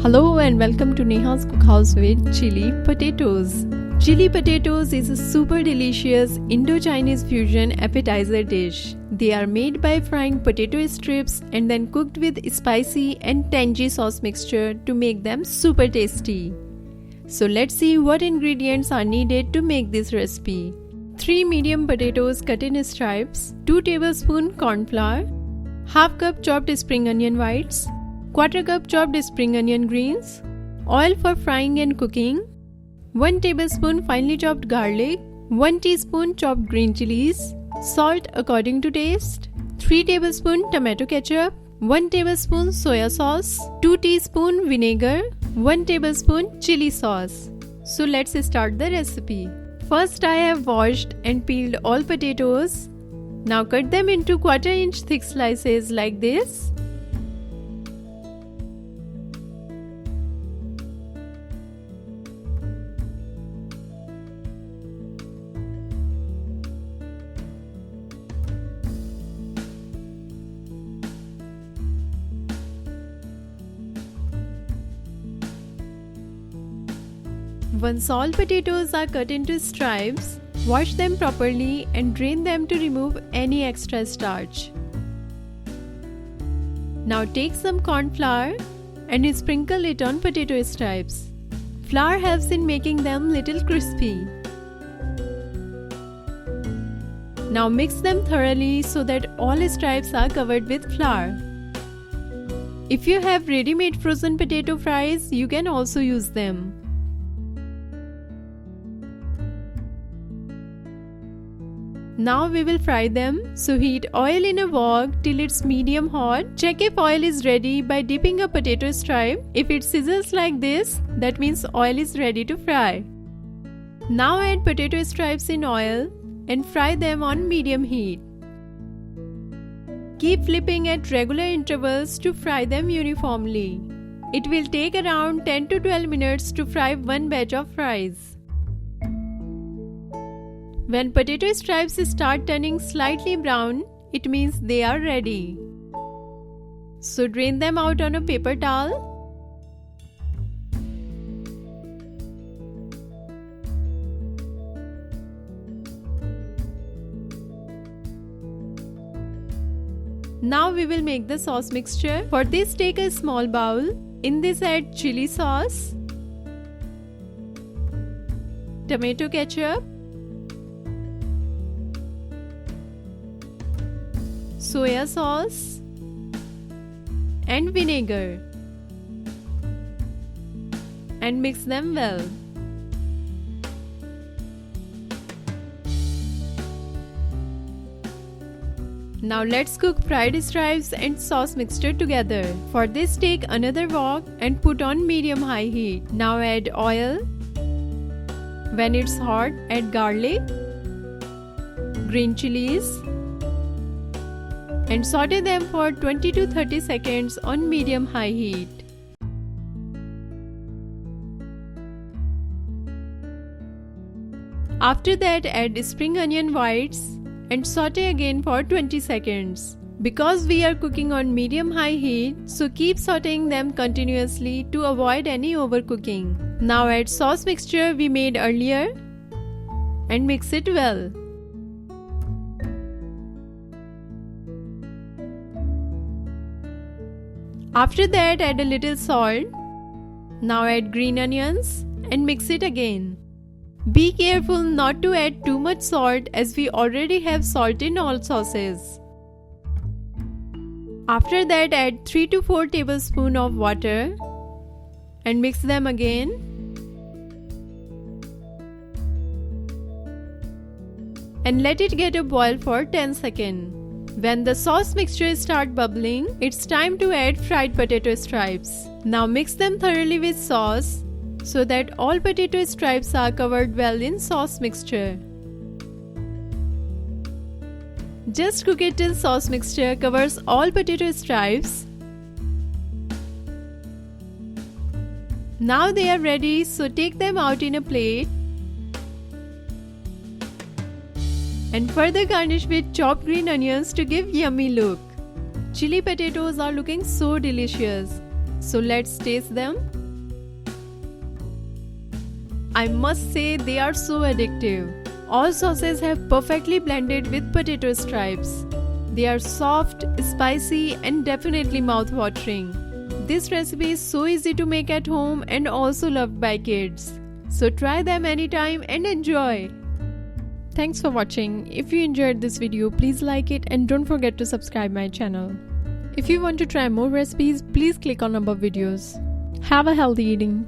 Hello and welcome to Neha's Cookhouse with Chili Potatoes. Chili potatoes is a super delicious Indo-Chinese fusion appetizer dish. They are made by frying potato strips and then cooked with spicy and tangy sauce mixture to make them super tasty. So let's see what ingredients are needed to make this recipe. 3 medium potatoes cut in stripes, 2 tablespoons corn flour, half cup chopped spring onion whites, 1/4 cup chopped spring onion greens, oil for frying and cooking, 1 tablespoon finely chopped garlic, 1 teaspoon chopped green chilies, salt according to taste, 3 tablespoon tomato ketchup, 1 tablespoon soya sauce, 2 teaspoon vinegar, 1 tablespoon chili sauce. So let's start the recipe. First I have washed and peeled all potatoes. Now cut them into 1/4 inch thick slices like this. Once all potatoes are cut into stripes, wash them properly and drain them to remove any extra starch. Now take some corn flour and sprinkle it on potato stripes. Flour helps in making them little crispy. Now mix them thoroughly so that all stripes are covered with flour. If you have ready-made frozen potato fries, you can also use them. Now we will fry them, so heat oil in a wok till it's medium hot. Check if oil is ready by dipping a potato stripe. If it sizzles like this, that means oil is ready to fry. Now add potato stripes in oil and fry them on medium heat. Keep flipping at regular intervals to fry them uniformly. It will take around 10 to 12 minutes to fry one batch of fries. When potato stripes start turning slightly brown, it means they are ready. So drain them out on a paper towel. Now we will make the sauce mixture. For this, take a small bowl. In this add chili sauce, tomato ketchup, soya sauce and vinegar, and mix them well. Now let's cook fried stripes and sauce mixture together. For this, take another wok and put on medium-high heat. Now add oil. When it's hot, add garlic, green chilies, and saute them for 20 to 30 seconds on medium-high heat. After that, add spring onion whites and saute again for 20 seconds. Because we are cooking on medium-high heat, so keep sauteing them continuously to avoid any overcooking. Now add sauce mixture we made earlier and mix it well. After that, add a little salt. Now add green onions and mix it again. Be careful not to add too much salt as we already have salt in all sauces. After that, add 3 to 4 tablespoons of water and mix them again. And let it get a boil for 10 seconds. When the sauce mixture starts bubbling, it's time to add fried potato stripes. Now mix them thoroughly with sauce so that all potato stripes are covered well in sauce mixture. Just cook it till sauce mixture covers all potato stripes. Now they are ready, so take them out in a plate and further garnish with chopped green onions to give yummy look. Chili potatoes are looking so delicious. So let's taste them. I must say they are so addictive. All sauces have perfectly blended with potato stripes. They are soft, spicy and definitely mouth-watering. This recipe is so easy to make at home and also loved by kids. So try them anytime and enjoy. Thanks for watching. If you enjoyed this video, please like it and don't forget to subscribe my channel. If you want to try more recipes, please click on above videos. Have a healthy eating.